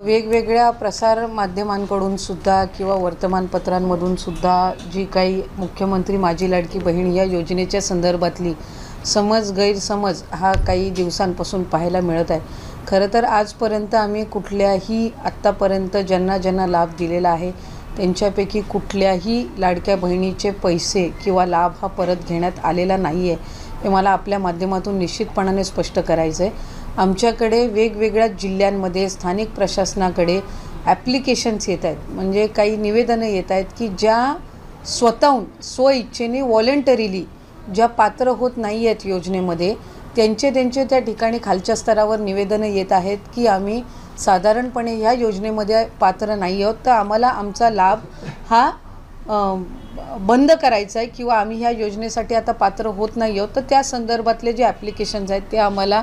वेगवेगळ्या प्रसार माध्यमांकडून सुद्धा किंवा वर्तमानपत्रांमधून सुद्धा जी काही मुख्यमंत्री माझी लाडकी बहीण या योजनेच्या संदर्भातली गैरसमज हा काही दिवसांपासून पाहायला मिळत आहे। खरं तर आजपर्यंत आम्ही कुठल्याही आत्तापर्यंत ज्यांना लाभ दिलेला आहे त्यांच्यापैकी कुठल्याही लाडक्या बहिणीचे पैसे किंवा लाभ हा परत घेण्यात आलेला नाही आहे, हे मला आपल्या माध्यमातून निश्चितपणाने स्पष्ट करायचं आहे। आमच्याकडे वेगवेगळ्या जिल्ह्यांमध्ये स्थानिक प्रशासनाकडे ॲप्लिकेशन्स येत आहेत, म्हणजे काही निवेदनं येत आहेत की ज्या स्वतःहून स्वइच्छेने व्हॉलंटरीली ज्या पात्र होत नाही आहेत योजनेमध्ये त्यांचे त्या ठिकाणी खालच्या स्तरावर निवेदनं येत आहेत की आम्ही साधारणपणे ह्या योजनेमध्ये पात्र नाही आहोत, तर आम्हाला आमचा लाभ हा बंद करायचा आहे किंवा आम्ही ह्या योजनेसाठी आता पात्र होत नाही आहोत। तर त्या संदर्भातले जे ॲप्लिकेशन्स आहेत ते आम्हाला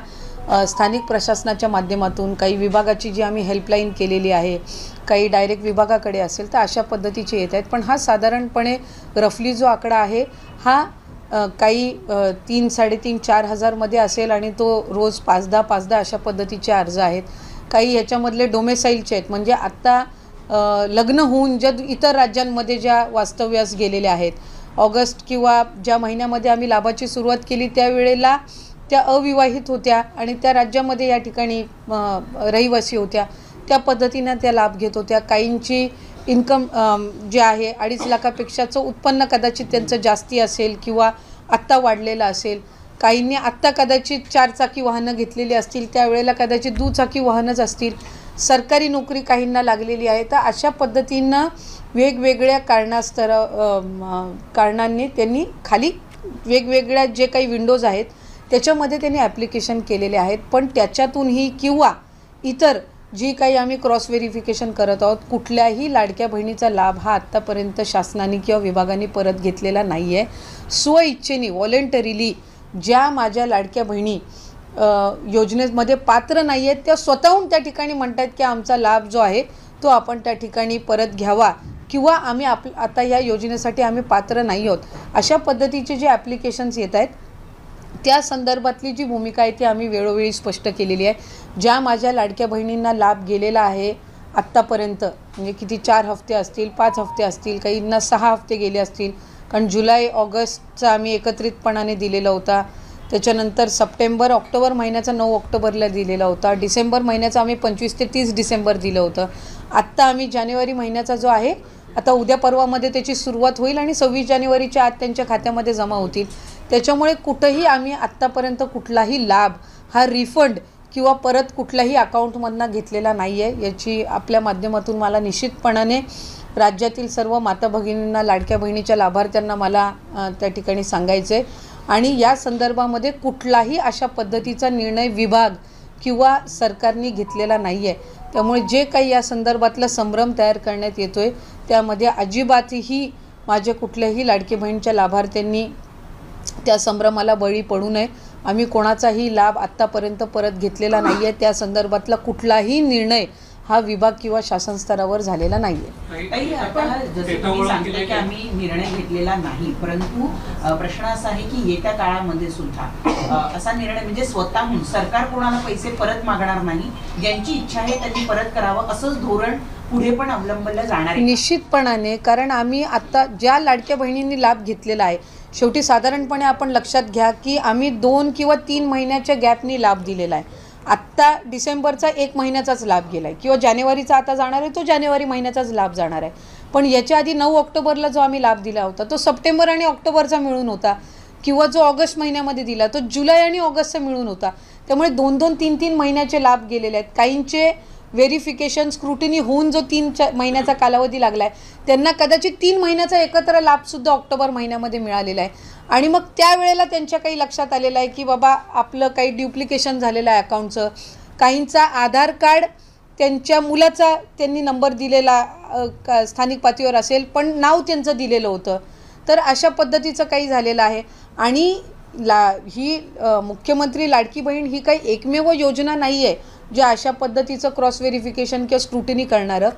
स्थानिक प्रशासनाच्या माध्यमातून, काही विभागाची जी आम्ही हेल्पलाईन केलेली आहे, काही डायरेक्ट विभागाकडे असेल तर अशा पद्धतीचे येत आहेत। पण हा साधारणपणे रफली जो आकडा आहे हा काही 3-3,500-4 हजारमध्ये असेल आणि तो रोज 5-10 अशा पद्धतीचे अर्ज आहेत। काही ह्याच्यामधले डोमेसाईलचे आहेत, म्हणजे आत्ता लग्न होऊन ज्या इतर राज्यांमध्ये ज्या वास्तव्यास गेलेल्या आहेत, ऑगस्ट किंवा ज्या महिन्यामध्ये आम्ही लाभाची सुरुवात केली त्यावेळेला त्या अविवाहित होत्या आणि त्या राज्यामध्ये या ठिकाणी रहिवासी होत्या, त्या पद्धतीनं त्या लाभ घेत होत्या। काहींची इन्कम जे आहे 2.5 लाखापेक्षाचं उत्पन्न कदाचित त्यांचं जास्ती असेल किंवा आत्ता वाढलेलं असेल, काहींनी आत्ता कदाचित 4 चाकी वाहनं घेतलेली असतील, त्यावेळेला कदाचित दुचाकी वाहनच असतील, सरकारी नोकरी काहींना लागलेली आहे। तर अशा पद्धतीनं वेगवेगळ्या कारणांनी त्यांनी खाली वेगवेगळ्या जे काही विंडोज आहेत त्याच्यामध्ये त्यांनी ॲप्लिकेशन केलेले आहेत। पण त्याच्यातूनही किंवा इतर जी काही आम्ही क्रॉस व्हेरिफिकेशन करत आहोत, कुठल्याही लाडक्या बहिणीचा लाभ हा आत्तापर्यंत शासनाने किंवा विभागाने परत घेतलेला नाही आहे। स्वइच्छेने व्हॉलंटरीली ज्या माझ्या लाडक्या बहिणी योजनेमध्ये पात्र नाही आहेत त्या स्वतःहून त्या ठिकाणी म्हणतात की आमचा लाभ जो आहे तो आपण त्या ठिकाणी परत घ्यावा किंवा आम्ही आता या योजनेसाठी आम्ही पात्र नाही आहोत, अशा पद्धतीचे जे ॲप्लिकेशन्स येत आहेत त्या संदर्भातली जी भूमिका आहे ती आम्ही वेळोवेळी स्पष्ट केलेली आहे। ज्या माझ्या लाडक्या बहिणींना लाभ गेलेला आहे आत्तापर्यंत, म्हणजे किती 4 हफ्ते असतील, 5 हफ्ते असतील, काहींना 6 हफ्ते गेले असतील, कारण जुलै ऑगस्टचा आम्ही एकत्रितपणाने दिलेला होता, त्याच्यानंतर सप्टेंबर ऑक्टोबर महिन्याचा 9 ऑक्टोबरला दिलेला होता, डिसेंबर महिन्याचा आम्ही 25 ते 30 डिसेंबर दिलं होतं। आत्ता आम्ही जानेवारी महिन्याचा जो आहे आता उद्या परवामध्ये त्याची सुरुवात होईल आणि 26 जानेवारीच्या आत त्यांच्या खात्यामध्ये जमा होतील। त्याच्यामुळे कुठंही आम्ही आत्तापर्यंत कुठलाही लाभ हा रिफंड किंवा परत कुठल्याही अकाउंटमधनं घेतलेला नाही आहे, याची आपल्या माध्यमातून मला निश्चितपणाने राज्यातील सर्व माता भगिनींना, लाडक्या बहिणीच्या लाभार्थ्यांना मला त्या ठिकाणी सांगायचं आहे। आणि या संदर्भामध्ये कुठलाही अशा पद्धतीचा निर्णय विभाग किंवा सरकारने घेतलेला नाही आहे। त्यामुळे जे काही या संदर्भातला संभ्रम तयार करण्यात येतो आहे त्यामध्ये अजिबातही माझ्या कुठल्याही लाडकी बहिणीच्या लाभार्थ्यांनी त्या संभ्रमाला बळी पडू नये। आम्ही कोणाचाही लाभ आत्तापर्यंत परत घेतलेला नाही आहे, त्या संदर्भातला कुठलाही निर्णय हा विभाग किंवा शासन स्तरावर झालेला नाही आहे। जसं तुम्ही सांगितलं की आम्ही निर्णय घेतलेला नाही, परंतु प्रश्न असा आहे की येत्या काळामध्ये सुद्धा असा निर्णय म्हणजे स्वतःहून सरकार कोणाला पैसे परत मागणार नाही, ज्यांची इच्छा आहे त्यांनी परत करावं असंच धोरण पुढे पण अवलंबलं जाणार आहे निश्चितपणाने। कारण आम्ही आता ज्या लाडक्या बहिणींनी लाभ घेतलेला आहे, शेवटी साधारणपणे आपण लक्षात घ्या की आम्ही 2 किंवा 3 महिन्याच्या गॅपनी लाभ दिलेला आहे। आत्ता डिसेंबरचा 1 महिन्याचाच लाभ गेला आहे किंवा जानेवारीचा आता जाणार आहे तो जानेवारी महिन्याचाच लाभ जाणार आहे, पण याच्या आधी 9 ऑक्टोबरला जो आम्ही लाभ दिला होता तो सप्टेंबर आणि ऑक्टोबरचा मिळून होता, किंवा जो ऑगस्ट महिन्यामध्ये दिला तो जुलै आणि ऑगस्टचा मिळून होता। त्यामुळे 2-2, 3-3 महिन्याचे लाभ गेलेले आहेत। काहींचे व्हेरिफिकेशन स्क्रुटिनी होऊन जो 3 महिन्याचा कालावधी लागला आहे त्यांना कदाचित 3 महिन्याचा एकत्र लाभसुद्धा ऑक्टोबर महिन्यामध्ये मिळालेला आहे। आणि मग त्यावेळेला त्यांच्या काही लक्षात आलेलं आहे की बाबा आपलं काही ड्युप्लिकेशन झालेलं आहे अकाउंटचं, काहींचा आधार कार्ड त्यांच्या मुलाचा त्यांनी नंबर दिलेला स्थानिक पातळीवर असेल पण नाव त्यांचं दिलेलं होतं, तर अशा पद्धतीचं काही झालेलं आहे। आणि ही मुख्यमंत्री लाडकी बहीण ही काही एकमेव योजना नाही आहे ज्या अशा पद्धतीचं क्रॉस व्हेरिफिकेशन किंवा स्क्रुटिनी करणारं,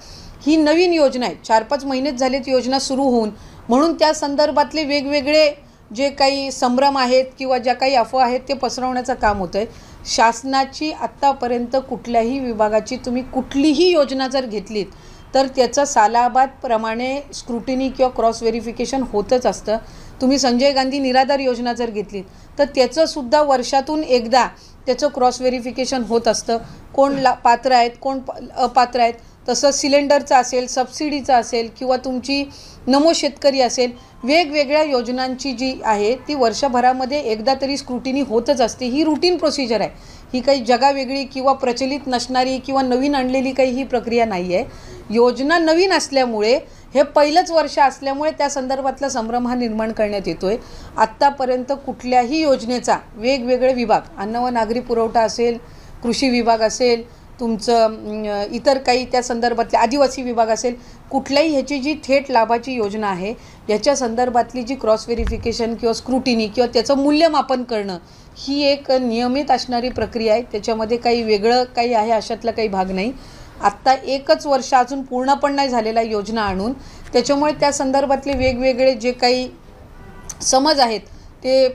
ही नवीन योजना आहे। 4-5 महिनेच झालेत योजना सुरू होऊन, म्हणून त्या संदर्भातले वेगवेगळे जे काही संभ्रम आहेत किंवा ज्या काही अफवा आहेत ते पसरवण्याचं काम होतं आहे। शासनाची आत्तापर्यंत कुठल्याही विभागाची तुम्ही कुठलीही योजना जर घेतलीत तर त्याचं सालाबादप्रमाणे स्क्रुटिनी किंवा क्रॉस व्हेरिफिकेशन होतच असतं. तुम्ही संजय गांधी निराधार योजना जर घेतलीत तर त्याचंसुद्धा वर्षातून एकदा त्याचं क्रॉस व्हेरिफिकेशन होत असतं. कोण पात्र आहेत, कोण अपात्र आहेत. तसंच सिलेंडरचं असेल, सबसिडीचं असेल किंवा तुमची नमो शेतकरी असेल, वेगवेगळ्या योजनांची जी आहे ती वर्षभरामध्ये एकदा तरी स्क्रुटिनी होतच असते. ही रुटीन प्रोसिजर आहे. ही काही जगावेगळी किंवा प्रचलित नसणारी किंवा नवीन आणलेली काही ही प्रक्रिया नाही आहे. योजना नवीन असल्यामुळे हे पहिलंच वर्ष असल्यामुळे त्या संदर्भातला संभ्रम हा निर्माण करण्यात येतो आहे. आत्तापर्यंत कुठल्याही योजनेचा वेगवेगळे विभाग, अन्न व नागरी पुरवठा असेल, कृषी विभाग असेल, तुमचं इतर काही त्या संदर्भातले आदिवासी विभाग असेल, कुठल्याही ह्याची जी थेट लाभाची योजना आहे याच्या संदर्भातली जी क्रॉस व्हेरिफिकेशन किंवा स्क्रुटिनी किंवा त्याचं मूल्यमापन करणं ही एक नियमित असणारी प्रक्रिया आहे. त्याच्यामध्ये काही वेगळं काही आहे अशातला काही भाग नाही. आत्ता एकच वर्ष अजून पूर्ण पण नाही झालेला योजना आणून, त्याच्यामुळे त्या संदर्भातले वेगवेगळे जे काही समज आहेत ते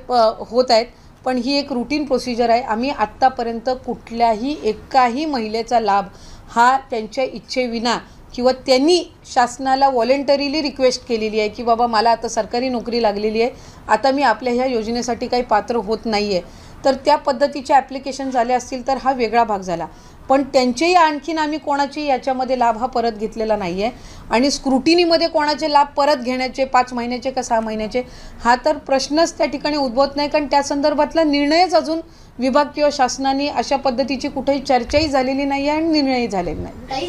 होत आहेत. पण ही एक रुटीन प्रोसिजर आहे. आम्ही आत्तापर्यंत कुठल्याही एकाही महिलेचा लाभ हा त्यांच्या इच्छेविना किंवा त्यांनी शासनाला व्हॉलेंटरीली रिक्वेस्ट केलेली आहे की बाबा मला आता सरकारी नोकरी लागलेली आहे, आता मी आपल्या ह्या योजनेसाठी काही पात्र होत नाही आहे, तर त्या पद्धतीचे ॲप्लिकेशन झाले असतील तर हा वेगळा भाग झाला. पण त्यांचेही आणखीन आम्ही कोणाची याच्यामध्ये लाभ हा परत घेतलेला नाही आहे. आणि स्क्रुटिनीमध्ये कोणाचे लाभ परत घेण्याचे 5 महिन्याचे का 6 महिन्याचे हा तर प्रश्नच त्या ठिकाणी उद्भवत नाही, कारण त्या संदर्भातला निर्णयच अजून विभाग किंवा शासनाने अशा पद्धतीची कुठेही चर्चाही झालेली नाही आहे आणि निर्णयही झालेला नाही.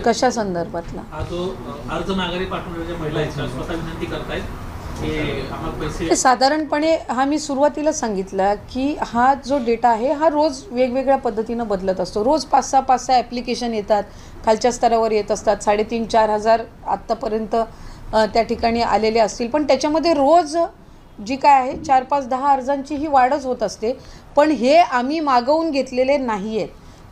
कशा संदर्भातला हा जो अर्ज माघारी पाठवण्याच्या महिला आहेत स्वतः विनंती करतायत की आम्हाला पैसे साधारणपणे हा मी सुरुवातीला सांगितलं की हा जो डेटा आहे हा रोज वेगवेगळ्या पद्धतीनं बदलत असतो. रोज 5-6 ॲप्लिकेशन येतात, खालच्या स्तरावर येत असतात. 3,500-4,000 हजार आत्तापर्यंत त्या ठिकाणी आलेले असतील. पण त्याच्यामध्ये रोज जी काय आहे 4-5-10 अर्जांची ही वाढच होत असते. पण हे आम्ही मागवून घेतलेले नाही आहेत.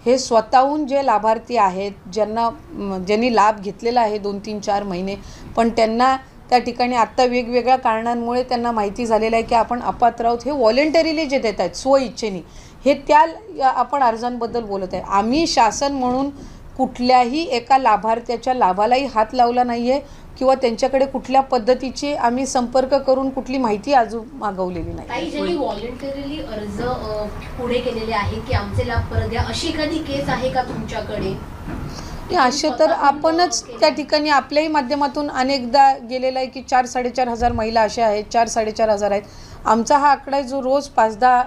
हे स्वतःहून जे लाभार्थी आहेत ज्यांनी लाभ घेतलेला आहे 2-3-4 महिने, पण त्यांना त्या ठिकाणी आत्ता वेगवेगळ्या कारणांमुळे त्यांना माहिती झालेलं आहे की आपण अपात्र आहोत, हे व्हॉलेंटरीली जे देत आहेत स्वइच्छेने, हे त्या आपण अर्जांबद्दल बोलत आहे. आम्ही शासन म्हणून कुठल्याही एका लाभार्थ्याच्या लाभालाही हात लावला नाही आहे किंवा त्यांच्याकडे कुठल्या पद्धतीची आम्ही संपर्क करून कुठली माहिती अजून मागवलेली नाही. काही जणी व्हॉलंटरीली अर्ज पुढे केलेले आहे की आमचे लाभ परत द्या, अशी एखादी केस आहे का तुमच्याकडे? असे तर आपणच त्या ठिकाणी आपल्याही माध्यमातून अनेकदा गेलेला आहे की 4-4.5 हजार महिला अशा आहेत, 4-4.5 हजार आहेत. आमचा हा आकडा आहे जो रोज 5-10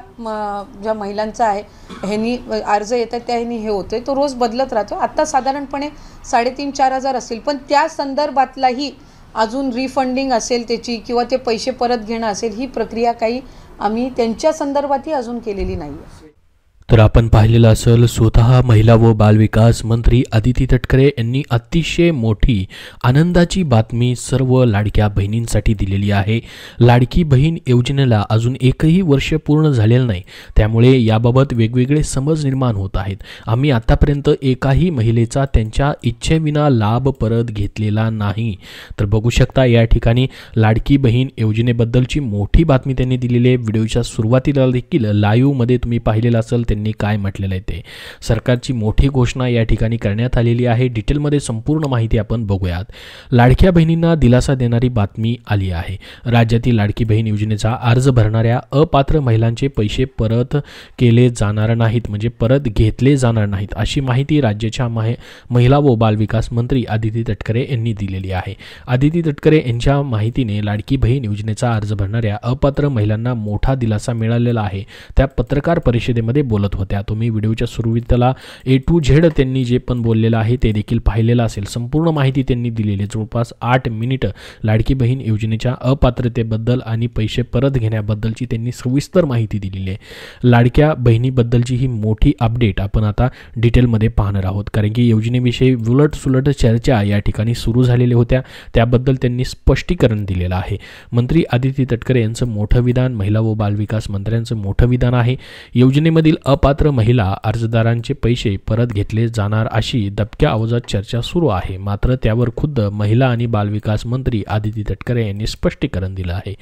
ज्या महिलांचा आहे ह्यांनी अर्ज येतात त्या ह्यांनी हे होतं आहे, तो रोज बदलत राहतो. आत्ता साधारणपणे 3,500-4,000 हजार असतील. पण त्या संदर्भातलाही अजून रिफंडिंग असेल त्याची किंवा ते पैसे परत घेणं असेल, ही प्रक्रिया काही आम्ही त्यांच्या संदर्भातही अजून केलेली नाही आहे. तर आपण पाहिलेलं असेल स्वतः महिला व बालविकास मंत्री अदिती तटकरे यांनी अतिशय मोठी आनंदाची बातमी सर्व लाडक्या बहिणींसाठी दिलेली आहे. लाडकी बहीण योजनेला अजून एकही वर्ष पूर्ण झालेलं नाही, त्यामुळे याबाबत वेगवेगळे समज निर्माण होत आहेत. आम्ही आतापर्यंत एकाही महिलेचा त्यांच्या इच्छेविना लाभ परत घेतलेला नाही. तर बघू शकता या ठिकाणी लाडकी बहीण योजनेबद्दलची मोठी बातमी त्यांनी दिलेली आहे. व्हिडिओच्या सुरुवातीला देखील लाईव्हमध्ये तुम्ही पाहिलेलं असेल त्यांनी काय म्हटलेलं आहे ते. सरकारची मोठी घोषणा या ठिकाणी करण्यात आलेली आहे. डिटेलमध्ये संपूर्ण माहिती आपण बघूयात. लाडक्या बहिणींना दिलासा देणारी बातमी आली आहे. राज्यातील लाडकी बहीण योजनेचा अर्ज भरणाऱ्या अपात्र महिलांचे पैसे परत केले जाणार नाहीत, म्हणजे परत घेतले जाणार नाहीत, अशी माहिती राज्याच्या महिला व बालविकास मंत्री अदिती तटकरे यांनी दिलेली आहे. अदिती तटकरे यांच्या माहितीने लाडकी बहीण योजनेचा अर्ज भरणाऱ्या अपात्र महिलांना मोठा दिलासा मिळालेला आहे. त्या पत्रकार परिषदेमध्ये बोलत होत्या. तुम्ही व्हिडिओच्या सुरुवातीला A to Z त्यांनी जे पण बोललेलं आहे ते देखील पाहिलेलं असेल. संपूर्ण माहिती त्यांनी दिलेली, जवळपास 8 मिनिटं लाडकी बहीण योजनेच्या अपात्रतेबद्दल आणि पैसे परत घेण्याबद्दलची त्यांनी सविस्तर माहिती दिलेली आहे. लाडक्या बहिणीबद्दलची ही मोठी अपडेट आपण आता डिटेलमध्ये पाहणार आहोत, कारण की योजनेविषयी उलटसुलट चर्चा या ठिकाणी सुरू झालेल्या होत्या. त्याबद्दल त्यांनी स्पष्टीकरण दिलेलं आहे. मंत्री अदिती तटकरे यांचं मोठं विधान, महिला व बालविकास मंत्र्यांचं मोठं विधान आहे. योजनेमधील अपात्र महिला अर्जदारांचे पैसे परत घेतले जाणार अशी दबक्या आवाजात चर्चा सुरू आहे. मात्र त्यावर खुद्द महिला आणि बालविकास मंत्री आदिती तटकरे यांनी स्पष्टीकरण दिलं आहे.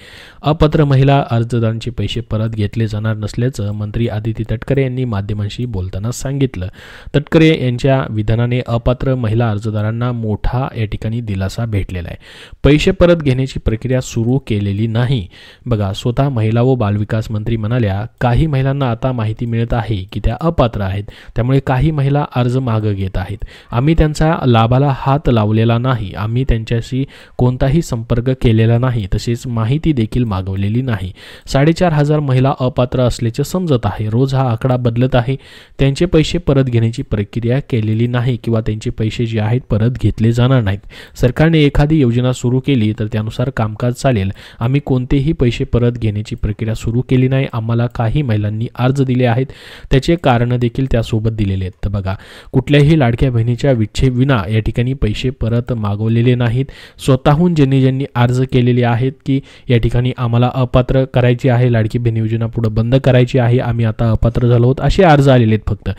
अपात्र महिला अर्जदारांचे पैसे परत घेतले जाणार नसल्याचं मंत्री आदिती तटकरे यांनी माध्यमांशी बोलताना सांगितलं. तटकरे यांच्या विधानाने अपात्र महिला अर्जदारांना मोठा या ठिकाणी दिलासा भेटलेला आहे. पैसे परत घेण्याची प्रक्रिया सुरू केलेली नाही. बघा, स्वतः महिला व बालविकास मंत्री म्हणाल्या, काही महिलांना आता माहिती मिळत आहे की त्या अपात्र आहेत, त्यामुळे काही महिला अर्ज मागे घेत आहेत. आम्ही त्यांचा लाभाला हात लावलेला नाही, आम्ही त्यांच्याशी कोणताही संपर्क केलेला नाही, तसेच माहिती देखील मागवलेली नाही. 4,500 महिला अपात्र असल्याचे समजत आहे. रोज हा आकडा बदलत आहे. त्यांचे पैसे परत घेण्याची प्रक्रिया केलेली नाही किंवा त्यांचे पैसे जे आहेत परत घेतले जाणार नाहीत. सरकारने एखादी योजना सुरू केली तर त्यानुसार कामकाज चालेल. आम्ही कोणतेही पैसे परत घेण्याची प्रक्रिया सुरू केली नाही. आम्हाला काही महिलांनी अर्ज दिले आहेत, त्याचे कारण देखील त्यासोबत दिलेले आहेत. तर बघा, कुठल्याही लाडक्या बहिणीच्या विना या ठिकाणी पैसे परत मागवलेले नाहीत. स्वतःहून ज्यांनी अर्ज केलेले आहेत की या ठिकाणी आम्हाला अपात्र करायची आहे, लाडकी बहीण योजना पुढे बंद करायची आहे, आम्ही आता अपात्र झालो आहोत, असे अर्ज आलेले आहेत. फक्त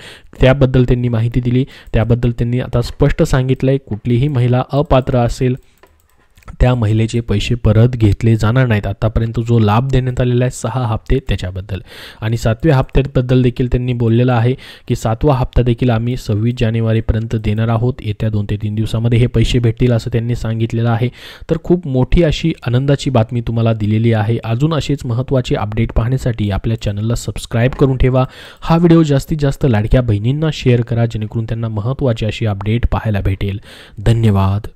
त्याबद्दल त्यांनी माहिती दिली. त्याबद्दल त्यांनी आता स्पष्ट सांगितलंय, कुठलीही महिला अपात्र असेल त्या महिलेचे पैसे परत घेतले जाणार नाहीत. आतापर्यंत जो लाभ देण्यात आलेला आहे 6 हप्ते त्याच्याबद्दल, आणि 7व्या हप्त्याबद्दल देखील त्यांनी बोललेलं आहे की 7वा हप्ता देखील आम्ही 26 जानेवारीपर्यंत देणार आहोत. येत्या 2 ते 3 दिवसामध्ये हे पैसे भेटतील असं त्यांनी सांगितलेलं आहे. तर खूप मोठी अशी आनंदाची बातमी तुम्हाला दिलेली आहे. अजून असेच महत्त्वाचे अपडेट पाहण्यासाठी आपल्या चॅनलला सबस्क्राईब करून ठेवा. हा व्हिडिओ जास्तीत जास्त लाडक्या बहिणींना शेअर करा, जेणेकरून त्यांना महत्त्वाची अशी अपडेट पाहायला भेटेल. धन्यवाद.